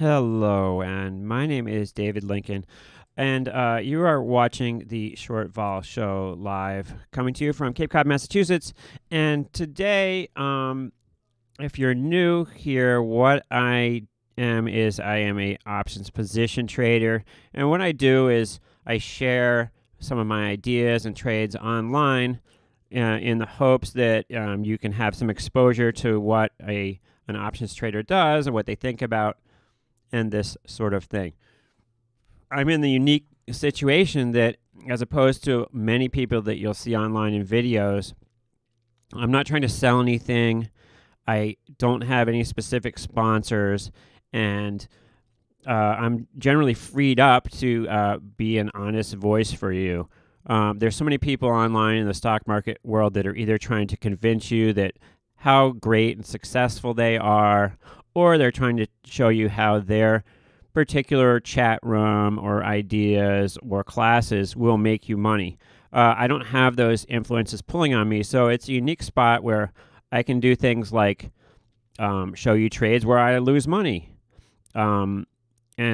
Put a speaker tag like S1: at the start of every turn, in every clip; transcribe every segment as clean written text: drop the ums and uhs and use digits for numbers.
S1: Hello, and my name is David Lincoln, and you are watching the Short Vol Show live, coming to you from Cape Cod, Massachusetts. And today, if you're new here, what I am is I am a options position trader, and what I do is I share some of my ideas and trades online in the hopes that you can have some exposure to what an options trader does and what they think about and this sort of thing. I'm in the unique situation that, as opposed to many people that you'll see online in videos, I'm not trying to sell anything. I don't have any specific sponsors, and I'm generally freed up to be an honest voice for you. There's so many people online in the stock market world that are either trying to convince you that how great and successful they are, or they're trying to show you how their particular chat room or ideas or classes will make you money. I don't have those influences pulling on me, so it's a unique spot where I can do things like show you trades where I lose money. And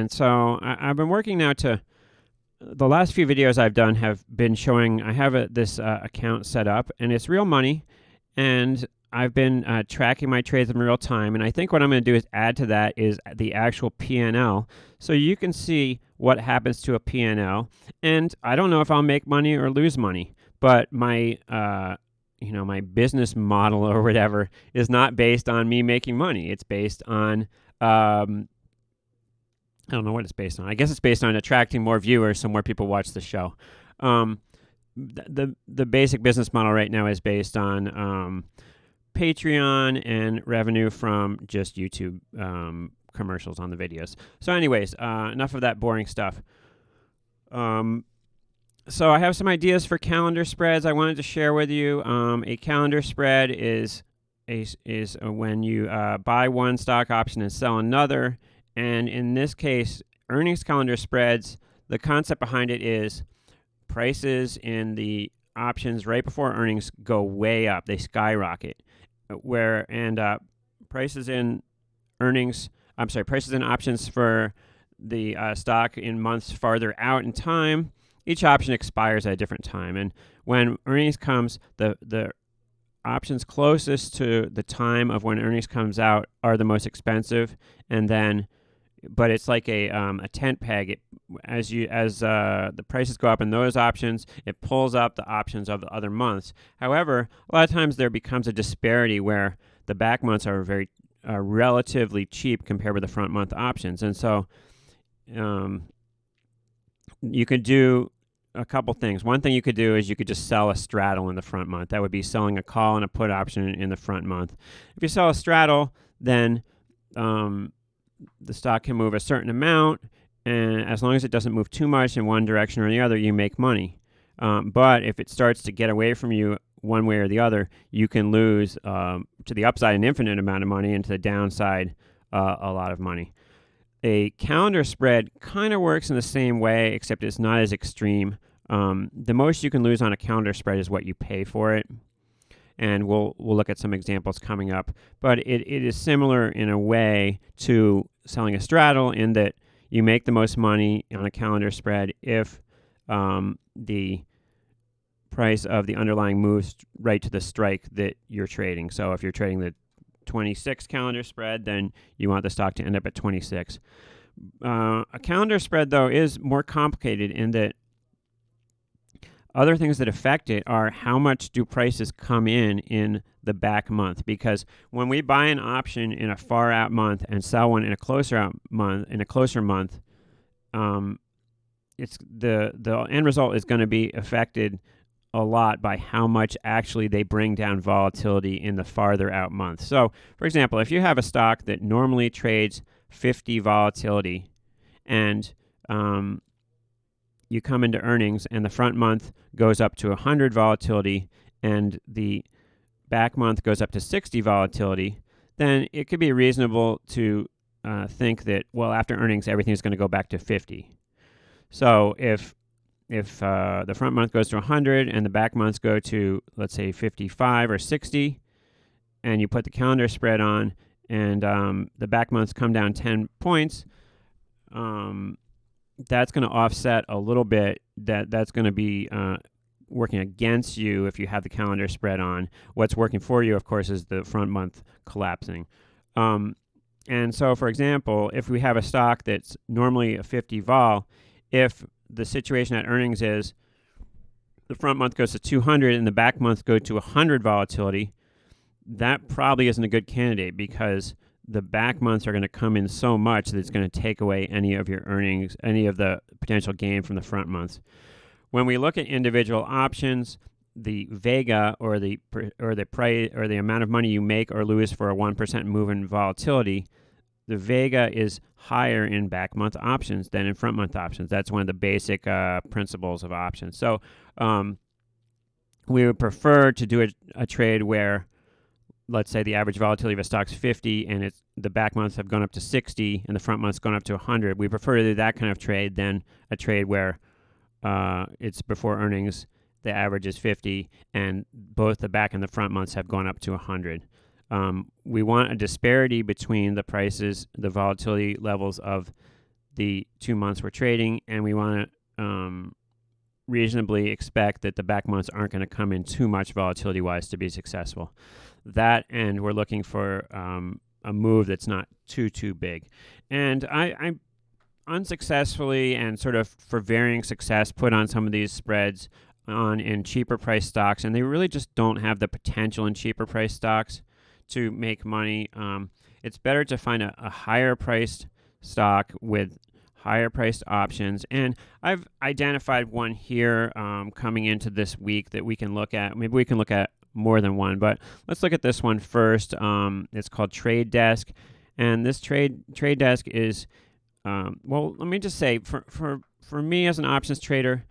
S1: so I've been working now to, the last few videos I've done have been showing, I have this account set up, and it's real money, and I've been tracking my trades in real time, and I think what I'm going to do is add to that is the actual P&L, so you can see what happens to a P&L. And I don't know if I'll make money or lose money, but my my business model or whatever is not based on me making money. It's based on I don't know what it's based on. I guess it's based on attracting more viewers so more people watch the show. The basic business model right now is based on Patreon and revenue from just YouTube commercials on the videos. So anyways, enough of that boring stuff. So I have some ideas for calendar spreads I wanted to share with you. A calendar spread is when you buy one stock option and sell another. And in this case, earnings calendar spreads, the concept behind it is prices in the options right before earnings go way up. They skyrocket. Prices in options for the stock in months farther out in time. Each option expires at a different time, and when earnings comes, the options closest to the time of when earnings comes out are the most expensive, but it's like a tent peg. As the prices go up in those options, it pulls up the options of the other months. However, a lot of times there becomes a disparity where the back months are relatively cheap compared with the front month options, and so you could do a couple things. One thing you could do is you could just sell a straddle in the front month. That would be selling a call and a put option in the front month. If you sell a straddle, then the stock can move a certain amount, and as long as it doesn't move too much in one direction or the other, you make money. But if it starts to get away from you one way or the other, you can lose to the upside an infinite amount of money and to the downside a lot of money. A calendar spread kind of works in the same way, except it's not as extreme. The most you can lose on a calendar spread is what you pay for it. And we'll look at some examples coming up. But it is similar in a way to selling a straddle in that you make the most money on a calendar spread if the price of the underlying moves right to the strike that you're trading. So if you're trading the 26 calendar spread, then you want the stock to end up at 26. A calendar spread, though, is more complicated in that other things that affect it are how much do prices come in the back month. Because when we buy an option in a far out month and sell one in a closer out month, it's the end result is going to be affected a lot by how much actually they bring down volatility in the farther out month. So, for example, if you have a stock that normally trades 50 volatility and you come into earnings and the front month goes up to 100 volatility and the back month goes up to 60 volatility, then it could be reasonable to think that, well, after earnings, everything's going to go back to 50. So if the front month goes to 100 and the back months go to, let's say, 55 or 60, and you put the calendar spread on and the back months come down 10 points, that's going to offset a little bit. That's going to be working against you if you have the calendar spread on. What's working for you, of course, is the front month collapsing. And so, for example, if we have a stock that's normally a 50 vol, if the situation at earnings is the front month goes to 200 and the back month go to 100 volatility, that probably isn't a good candidate, because the back months are going to come in so much that it's going to take away any of your earnings, any of the potential gain from the front months. When we look at individual options, the vega, or the price, or the amount of money you make or lose for a 1% move in volatility, the vega is higher in back month options than in front month options. That's one of the basic principles of options. So we would prefer to do a trade where, let's say the average volatility of a stock's 50 and the back months have gone up to 60 and the front months gone up to 100. We prefer to do that kind of trade than a trade where it's before earnings, the average is 50 and both the back and the front months have gone up to 100. We want a disparity between the prices, the volatility levels of the 2 months we're trading, and we want to reasonably expect that the back months aren't going to come in too much volatility-wise to be successful. That, and we're looking for a move that's not too big. And I unsuccessfully and sort of for varying success put on some of these spreads on in cheaper price stocks, and they really just don't have the potential in cheaper price stocks to make money. It's better to find a higher priced stock with higher priced options, and I've identified one here coming into this week that we can look at. Maybe we can look at more than one, but let's look at this one first. It's called Trade Desk, and this Trade Desk is well, let me just say, for me as an options trader,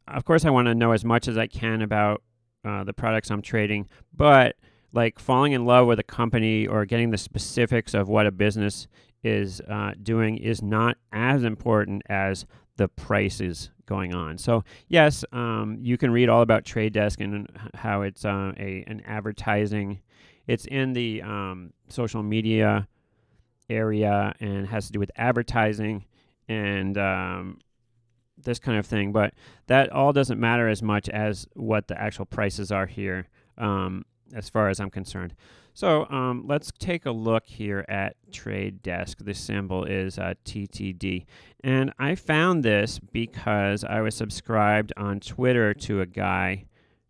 S1: of course I want to know as much as I can about the products I'm trading, but like falling in love with a company or getting the specifics of what a business is doing is not as important as the prices going on. So yes, you can read all about Trade Desk and how it's an advertising. It's in the social media area and has to do with advertising and this kind of thing. But that all doesn't matter as much as what the actual prices are here, as far as I'm concerned. So let's take a look here at Trade Desk. The symbol is TTD. And I found this because I was subscribed on Twitter to a guy's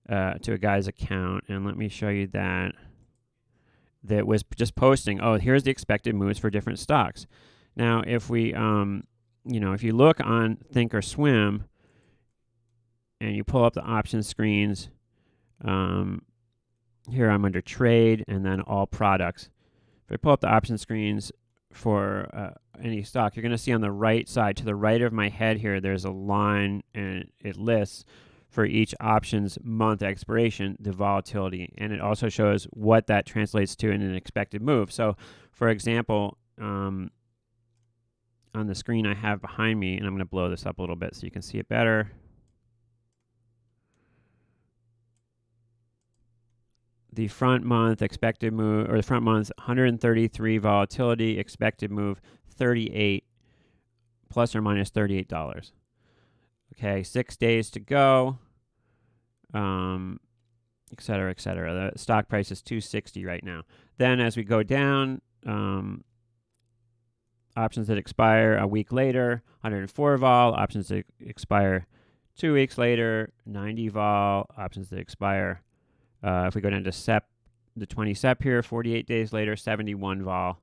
S1: account. And let me show you that was just posting, oh, here's the expected moves for different stocks. Now, if we, if you look on Thinkorswim and you pull up the option screens, here I'm under trade and then all products. If I pull up the option screens for any stock, you're going to see on the right side, to the right of my head here, there's a line and it lists for each option's month expiration the volatility, and it also shows what that translates to in an expected move. So, for example, on the screen I have behind me, and I'm going to blow this up a little bit so you can see it better. The front month expected move, or the front month's 133 volatility, expected move 38, plus or minus $38. Okay, 6 days to go, et cetera, et cetera. The stock price is 260 right now. Then as we go down, options that expire a week later, 104 vol. Options that expire 2 weeks later, 90 vol. Options that expire, if we go down to SEP, the 20 SEP here, 48 days later, 71 vol.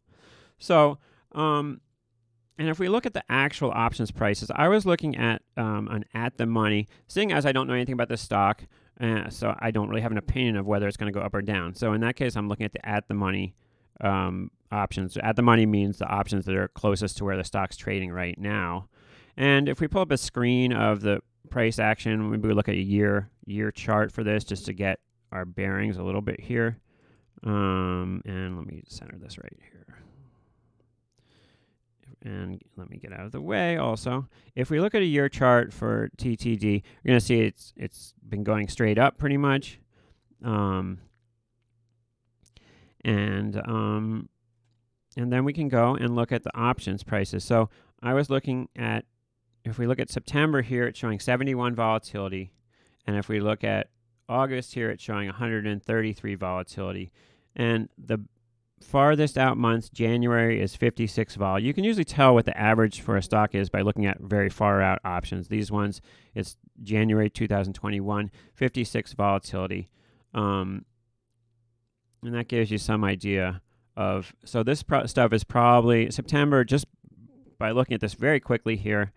S1: So, and if we look at the actual options prices, I was looking at an at-the-money, seeing as I don't know anything about this stock, so I don't really have an opinion of whether it's going to go up or down. So in that case, I'm looking at the at-the-money options. At-the-money means the options that are closest to where the stock's trading right now. And if we pull up a screen of the price action, maybe we look at a year chart for this just to get our bearings a little bit here. And let me center this right here. And let me get out of the way also. If we look at a year chart for TTD, you're going to see it's been going straight up pretty much. And then we can go and look at the options prices. So I was looking at, if we look at September here, it's showing 71 volatility. And if we look at August here, it's showing 133 volatility. And the farthest out months, January, is 56 vol. You can usually tell what the average for a stock is by looking at very far out options. These ones, it's January 2021, 56 volatility. And that gives you some idea of, so this stuff is probably September, just by looking at this very quickly here,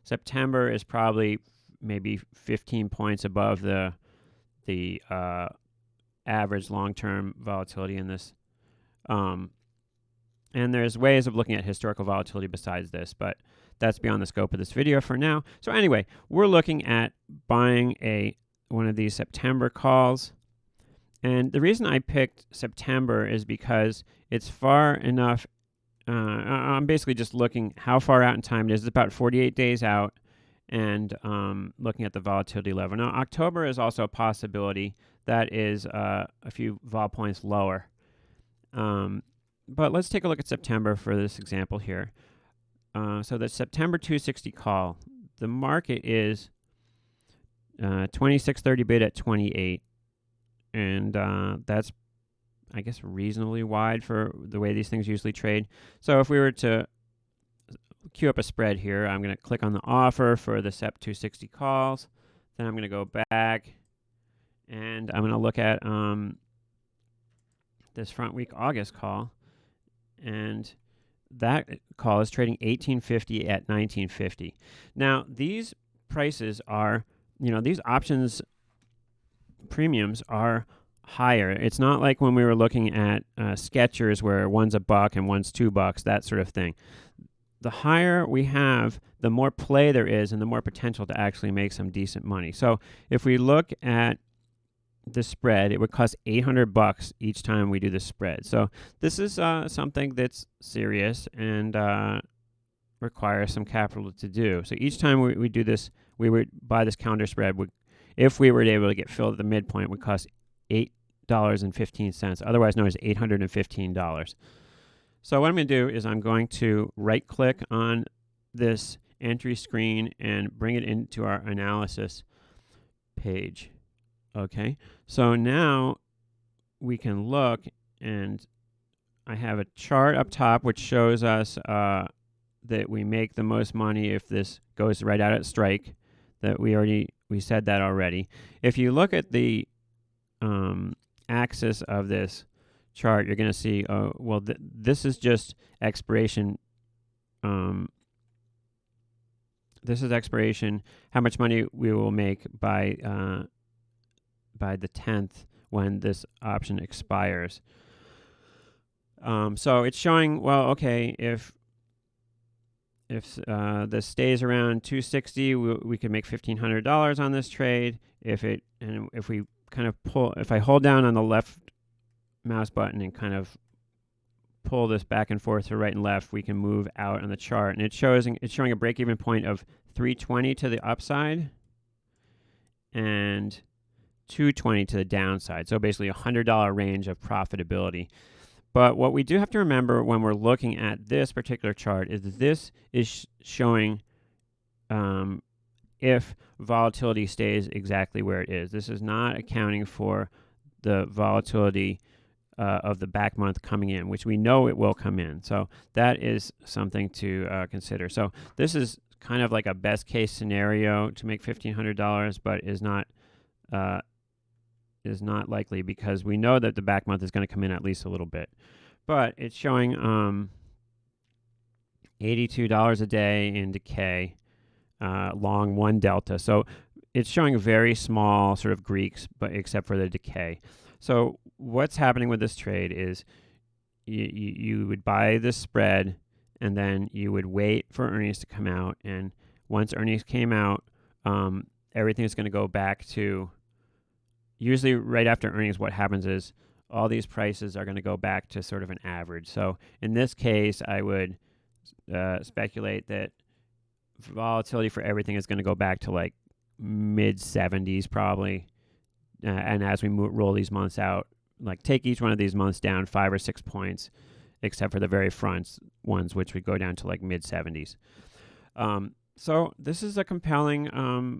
S1: September is probably maybe 15 points above the average long-term volatility in this. And there's ways of looking at historical volatility besides this, but that's beyond the scope of this video for now. So anyway, we're looking at buying one of these September calls. And the reason I picked September is because it's far enough. I'm basically just looking how far out in time it is. It's about 48 days out, and looking at the volatility level. Now, October is also a possibility. That is a few vol points lower. But let's take a look at September for this example here. So the September 260 call, the market is 2630 bid at 28. And that's, I guess, reasonably wide for the way these things usually trade. So if we were to queue up a spread here, I'm going to click on the offer for the SEP 260 calls. Then I'm going to go back, and I'm going to look at this front week August call. And that call is trading 1850 at 1950. Now, these prices are, these options premiums are higher. It's not like when we were looking at Skechers where one's $1 and one's $2, that sort of thing. The higher we have, the more play there is and the more potential to actually make some decent money. So if we look at the spread, it would cost $800 each time we do the spread. So this is something that's serious and requires some capital to do. So each time we do this, we would buy this counter spread. If we were able to get filled at the midpoint, it would cost $8.15, otherwise known as $815. So what I'm going to do is I'm going to right-click on this entry screen and bring it into our analysis page. Okay, so now we can look, and I have a chart up top which shows us that we make the most money if this goes right out at strike. That we said that already. If you look at the axis of this chart, you're going to see, this is just expiration. This is expiration, how much money we will make by the 10th when this option expires. So it's showing, well, okay, if this stays around 260, we can make $1,500 on this trade. If we kind of if I hold down on the left mouse button and kind of pull this back and forth to right and left, we can move out on the chart, and it's showing a break-even point of 320 to the upside and 220 to the downside. So basically a $100 range of profitability. But what we do have to remember when we're looking at this particular chart is that this is showing if volatility stays exactly where it is. This is not accounting for the volatility of the back month coming in, which we know it will come in. So that is something to consider. So this is kind of like a best case scenario to make $1,500, but is not likely because we know that the back month is going to come in at least a little bit. But it's showing $82 a day in decay, long 1 delta. So it's showing very small sort of Greeks, but except for the decay. So what's happening with this trade is you would buy this spread, and then you would wait for earnings to come out. And once earnings came out, everything is going to go back to, usually right after earnings, what happens is all these prices are going to go back to sort of an average. So in this case, I would speculate that volatility for everything is going to go back to like mid 70s probably. And as we roll these months out, like take each one of these months down 5 or 6 points, except for the very front ones, which would go down to like mid 70s. So this is a compelling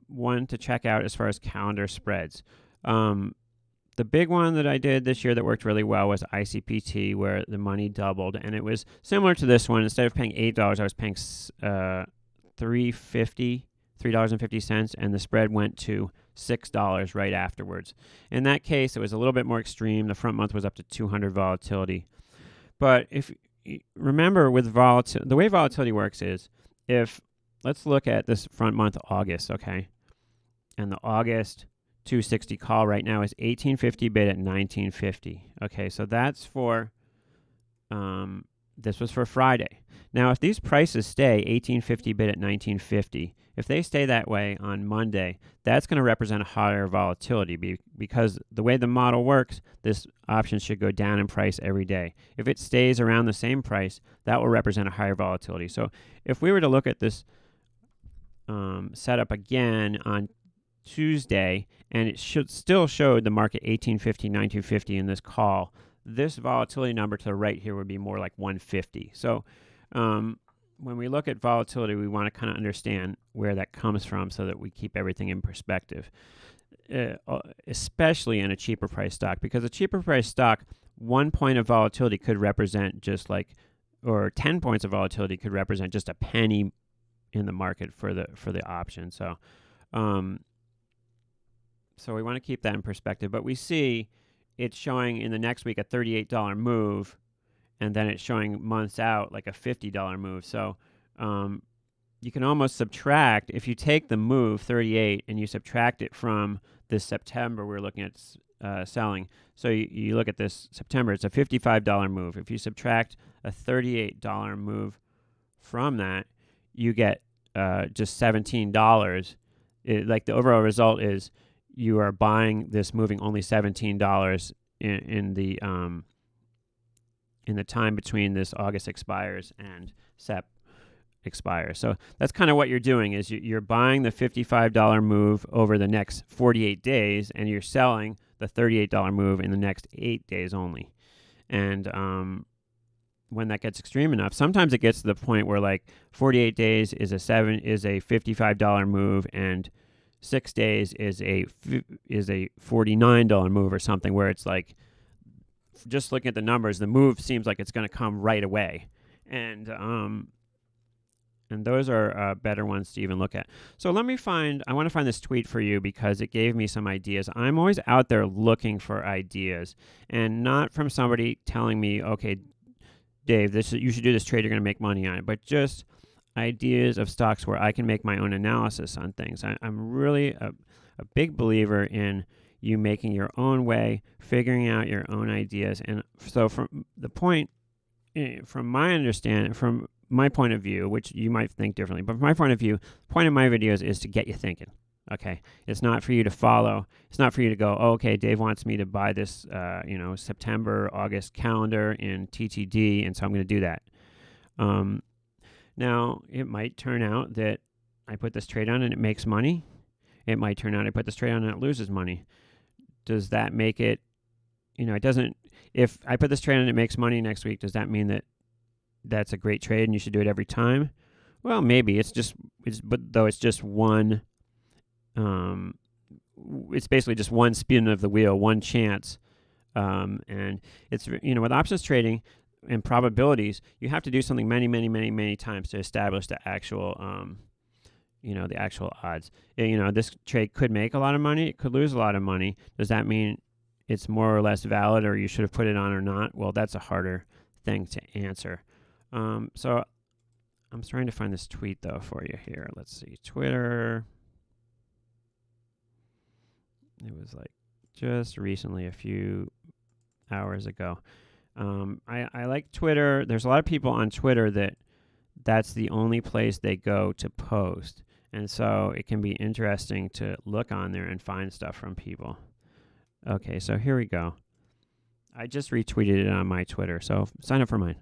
S1: one to check out as far as calendar spreads. The big one that I did this year that worked really well was ICPT, where the money doubled, and it was similar to this one. Instead of paying $8, I was paying $3.50, and the spread went to $6 right afterwards. In that case, it was a little bit more extreme. The front month was up to 200 volatility. But if remember, with the way volatility works is, let's look at this front month, August, okay? And the August 260 call right now is 1850 bid at 1950. Okay, so that's for, this was for Friday. Now, if these prices stay 1850 bid at 1950, if they stay that way on Monday, that's going to represent a higher volatility because the way the model works, this option should go down in price every day. If it stays around the same price, that will represent a higher volatility. So if we were to look at this setup again on Tuesday, and it should still show the market 1850, 1950 in this call, this volatility number to the right here would be more like 150. So when we look at volatility, we want to kind of understand where that comes from so that we keep everything in perspective, especially in a cheaper price stock, because a cheaper price stock, 1 point of volatility could represent or 10 points of volatility could represent just a penny in the market for the option. So so we want to keep that in perspective. But we see it's showing in the next week a $38 move, and then it's showing months out like a $50 move. So you can almost subtract, if you take the move 38 and you subtract it from this September we're looking at selling. So you look at this September, it's a $55 move. If you subtract a $38 move from that, you get just $17. Like the overall result is you are buying this moving only $17 in the time between this August expires and Sep expires. So that's kind of what you're doing is you're buying the $55 move over the next 48 days, and you're selling the $38 move in the next 8 days only. And when that gets extreme enough, sometimes it gets to the point where like 48 days is a $55 move, and 6 days is a $49 move or something, where it's like, just looking at the numbers, the move seems like it's going to come right away, and those are better ones to even look at. So I want to find this tweet for you because it gave me some ideas. I'm always out there looking for ideas, and not from somebody telling me, okay, Dave, you should do this trade, you're going to make money on it, but just ideas of stocks where I can make my own analysis on things. I'm really a big believer in you making your own way, figuring out your own ideas. And so from my understanding, from my point of view, which you might think differently, but from my point of view, the point of my videos is to get you thinking. Okay, it's not for you to follow. It's not for you to go, oh, okay, Dave wants me to buy this, September, August calendar in TTD, and so I'm going to do that. Now, it might turn out that I put this trade on and it makes money. It might turn out I put this trade on and it loses money. Does that make it, it doesn't, if I put this trade on and it makes money next week, does that mean that that's a great trade and you should do it every time? Well, maybe. It's just one, it's basically just one spin of the wheel, one chance. And it's, with options trading and probabilities, you have to do something many, many, many, many times to establish the actual, the actual odds. This trade could make a lot of money. It could lose a lot of money. Does that mean it's more or less valid, or you should have put it on or not? Well, that's a harder thing to answer. So I'm trying to find this tweet, though, for you here. Let's see. Twitter. It was like just recently, a few hours ago. I like Twitter. There's a lot of people on Twitter that's the only place they go to post. And so it can be interesting to look on there and find stuff from people. Okay, so here we go. I just retweeted it on my Twitter, so sign up for mine.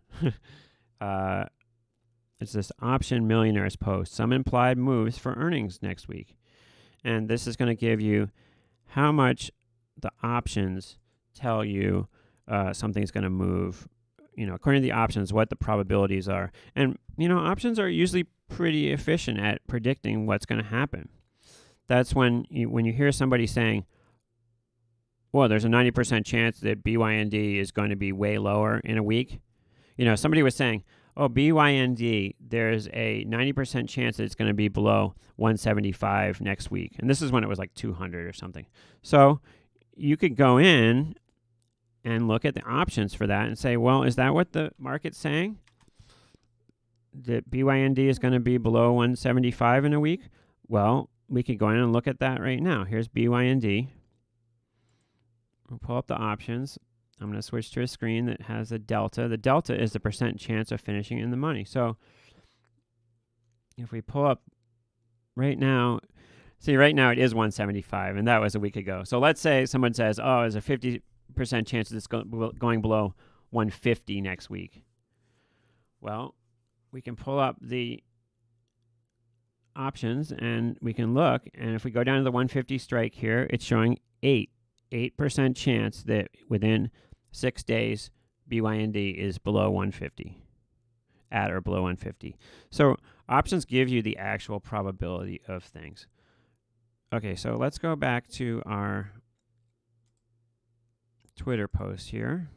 S1: It's this Option Millionaires post. Some implied moves for earnings next week. And this is going to give you how much the options tell you something's going to move, according to the options, what the probabilities are. And, options are usually pretty efficient at predicting what's going to happen. That's when you hear somebody saying, well, there's a 90% chance that BYND is going to be way lower in a week. Somebody was saying, oh, BYND, there's a 90% chance that it's going to be below 175 next week. And this is when it was like 200 or something. So you could go in and look at the options for that and say, well, is that what the market's saying? That BYND is going to be below 175 in a week? Well, we could go in and look at that right now. Here's BYND. We'll pull up the options. I'm going to switch to a screen that has a delta. The delta is the percent chance of finishing in the money. So if we pull up right now, see right now it is 175, and that was a week ago. So let's say someone says, oh, there's a 50% chance that it's going below 150 next week. Well, we can pull up the options and we can look, and if we go down to the 150 strike here, it's showing 8% chance that within 6 days, BYND is below 150, at or below 150. So options give you the actual probability of things. Okay, so let's go back to our Twitter post here.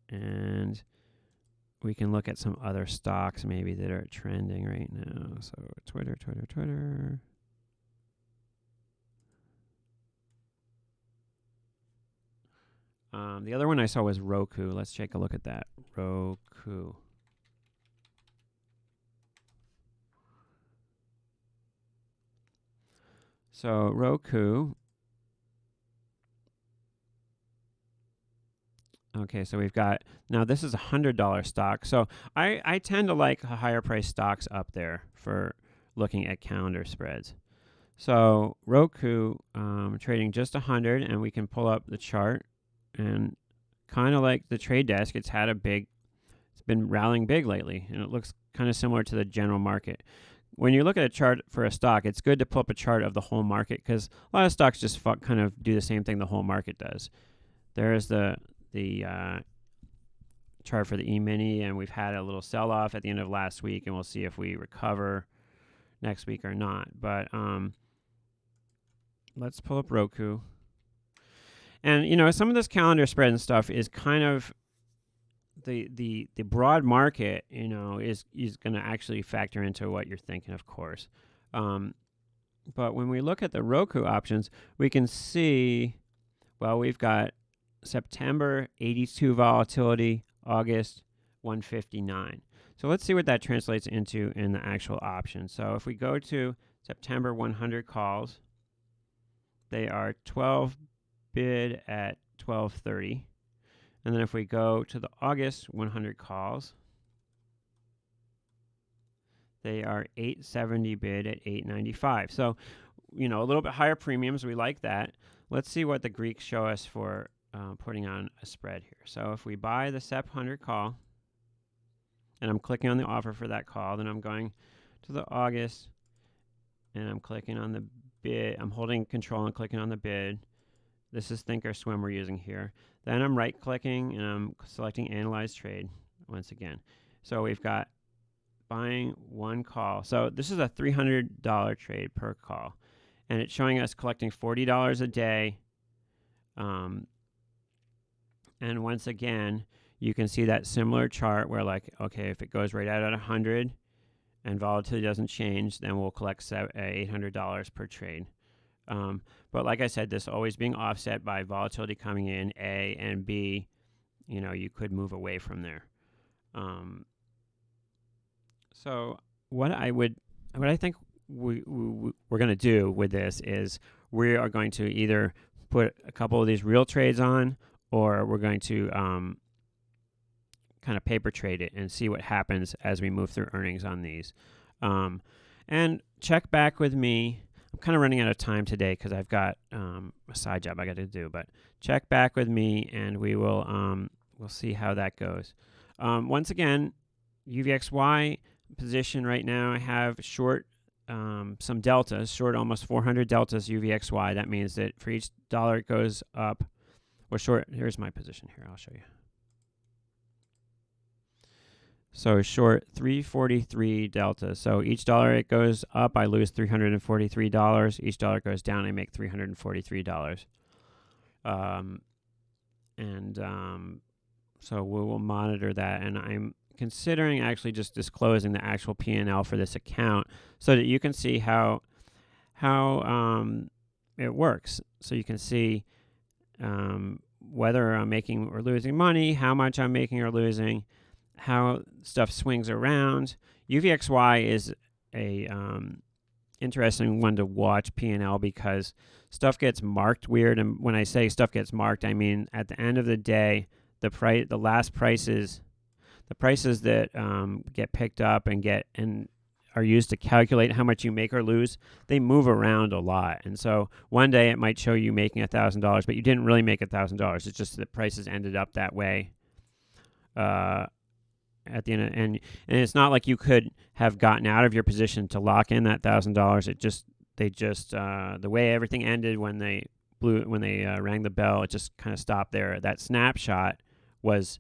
S1: And we can look at some other stocks maybe that are trending right now. So Twitter. The other one I saw was Roku. Let's take a look at that. Roku. So Roku. Okay, so we've got, now this is a $100 stock. So I tend to like higher price stocks up there for looking at calendar spreads. So Roku, trading just 100, and we can pull up the chart. And kind of like the trade desk, it's been rallying big lately, and it looks kind of similar to the general market. When you look at a chart for a stock, it's good to pull up a chart of the whole market, because a lot of stocks just kind of do the same thing the whole market does. There's the chart for the E-mini, and we've had a little sell-off at the end of last week, and we'll see if we recover next week or not. But let's pull up Roku. And, some of this calendar spread and stuff is kind of the broad market, is going to actually factor into what you're thinking, of course. But when we look at the Roku options, we can see, well, we've got September 82 volatility, August 159. So let's see what that translates into in the actual option. So if we go to September 100 calls, they are 12 bid at 12.30. And then if we go to the August 100 calls, they are 870 bid at 895. So, a little bit higher premiums. We like that. Let's see what the Greeks show us for putting on a spread here. So if we buy the SEP 100 call, and I'm clicking on the offer for that call, then I'm going to the August, and I'm clicking on the bid. I'm holding control and clicking on the bid. This is Think or Swim we're using here. Then I'm right-clicking, and I'm selecting Analyze Trade once again. So we've got buying one call. So this is a $300 trade per call, and it's showing us collecting $40 a day. And once again, you can see that similar chart where, okay, if it goes right out at 100 and volatility doesn't change, then we'll collect $800 per trade. But like I said, this always being offset by volatility coming in, A, and B, you could move away from there. So what I think we're going to do with this is we are going to either put a couple of these real trades on, or we're going to kind of paper trade it and see what happens as we move through earnings on these. And check back with me. I'm kind of running out of time today because I've got a side job I got to do, but check back with me and we will we'll see how that goes. Once again, UVXY position right now, I have short some deltas, short almost 400 deltas UVXY. That means that for each dollar it goes up, or short, here's my position here, I'll show you. So short 343 delta. So each dollar it goes up, I lose $343. Each dollar goes down, I make $343. So we will monitor that, and I'm considering actually just disclosing the actual P&L for this account so that you can see how it works. So you can see whether I'm making or losing money, how much I'm making or losing, how stuff swings around. UVXY is a interesting one to watch P&L because stuff gets marked weird. And when I say stuff gets marked, I mean at the end of the day, the prices that get picked up and are used to calculate how much you make or lose, they move around a lot. And so one day it might show you making $1,000, but you didn't really make $1,000. It's just that prices ended up that way at the end. And it's not like you could have gotten out of your position to lock in that $1,000. The way everything ended when they rang the bell, it just kind of stopped there. That snapshot was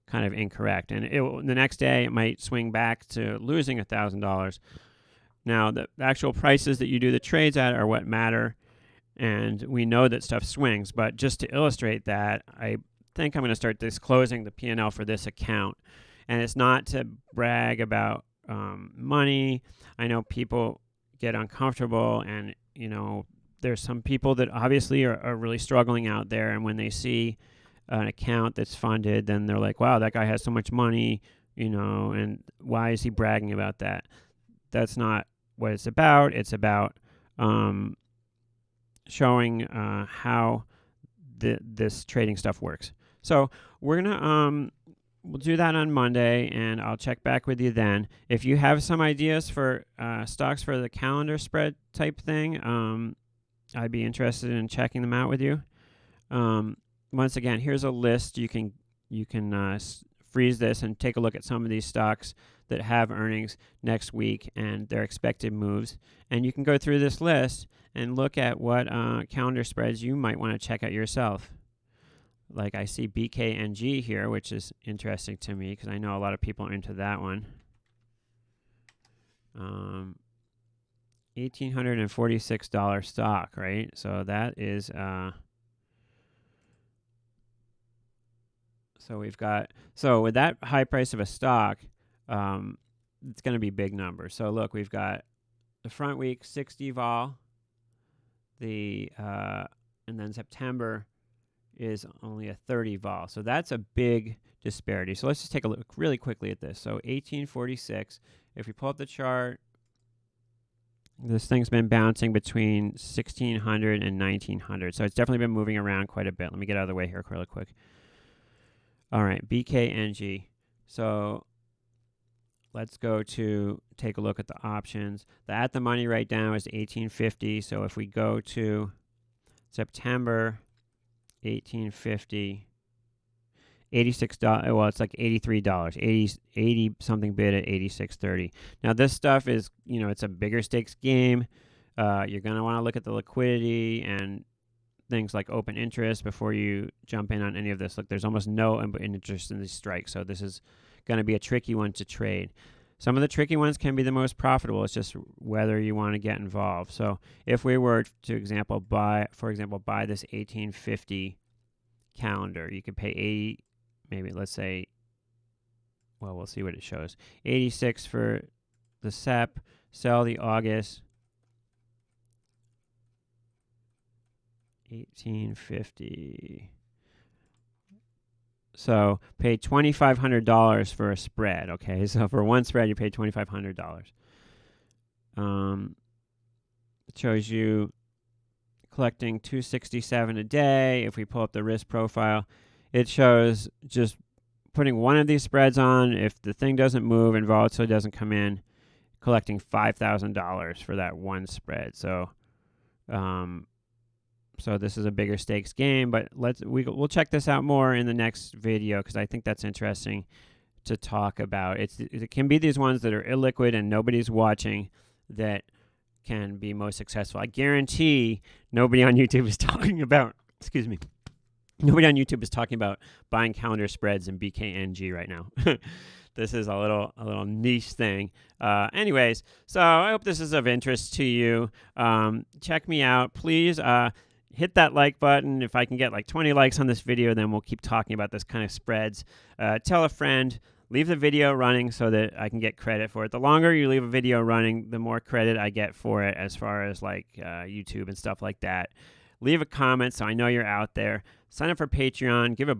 S1: kind of incorrect, and the next day it might swing back to losing $1,000. Now the actual prices that you do the trades at are what matter, and we know that stuff swings. But just to illustrate that, I think I'm going to start disclosing the P&L for this account, and it's not to brag about money. I know people get uncomfortable, and there's some people that obviously are really struggling out there, and when they see an account that's funded, then they're like, wow, that guy has so much money, and why is he bragging about that? That's not what it's about. It's about showing how this trading stuff works. So we're gonna we'll do that on Monday, and I'll check back with you then. If you have some ideas for stocks for the calendar spread type thing, I'd be interested in checking them out with you. Once again, here's a list. You can freeze this and take a look at some of these stocks that have earnings next week and their expected moves. And you can go through this list and look at what calendar spreads you might want to check out yourself. Like I see BKNG here, which is interesting to me because I know a lot of people are into that one. $1,846 stock, right? So that is... So with that high price of a stock, it's going to be big numbers. So look, we've got the front week 60 vol, and then September is only a 30 vol. So that's a big disparity. So let's just take a look really quickly at this. So 1846, if we pull up the chart, this thing's been bouncing between 1600 and 1900. So it's definitely been moving around quite a bit. Let me get out of the way here really quick. All right, BKNG. So let's go to take a look at the options. The at the money right now is 1850. So if we go to September 1850, $86. Well, it's like $83. 80 something bid at 86.30. Now this stuff is, it's a bigger stakes game. You're gonna want to look at the liquidity and things like open interest before you jump in on any of this. Look, there's almost no interest in these strikes, so this is going to be a tricky one to trade. Some of the tricky ones can be the most profitable. It's just whether you want to get involved. So if we were to, for example, buy this 1850 calendar, you could pay 80, maybe let's say, well, we'll see what it shows. 86 for the SEP, sell the August. 1850. So pay $2,500 for a spread. Okay, so for one spread you pay $2,500. It shows you collecting 267 a day. If we pull up the risk profile, it shows just putting one of these spreads on. If the thing doesn't move and volatility doesn't come in, collecting $5,000 for that one spread. So so this is a bigger stakes game, but we'll check this out more in the next video because I think that's interesting to talk about. It can be these ones that are illiquid and nobody's watching that can be most successful. I guarantee nobody on YouTube is talking about, nobody on YouTube is talking about buying calendar spreads in BKNG right now. this is a little niche thing. Anyways, so I hope this is of interest to you. Check me out, please. Hit that like button. If I can get like 20 likes on this video, then we'll keep talking about this kind of spreads. Tell a friend. Leave the video running so that I can get credit for it. The longer you leave a video running, the more credit I get for it, as far as like YouTube and stuff like that. Leave a comment so I know you're out there. Sign up for Patreon. Give a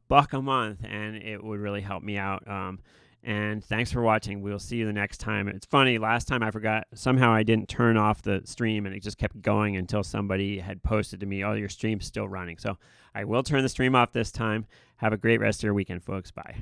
S1: $1 a month, and it would really help me out. And thanks for watching. We'll see you the next time. It's funny, last time I forgot. Somehow I didn't turn off the stream, and it just kept going until somebody had posted to me, oh, your stream's still running. So I will turn the stream off this time. Have a great rest of your weekend, folks. Bye.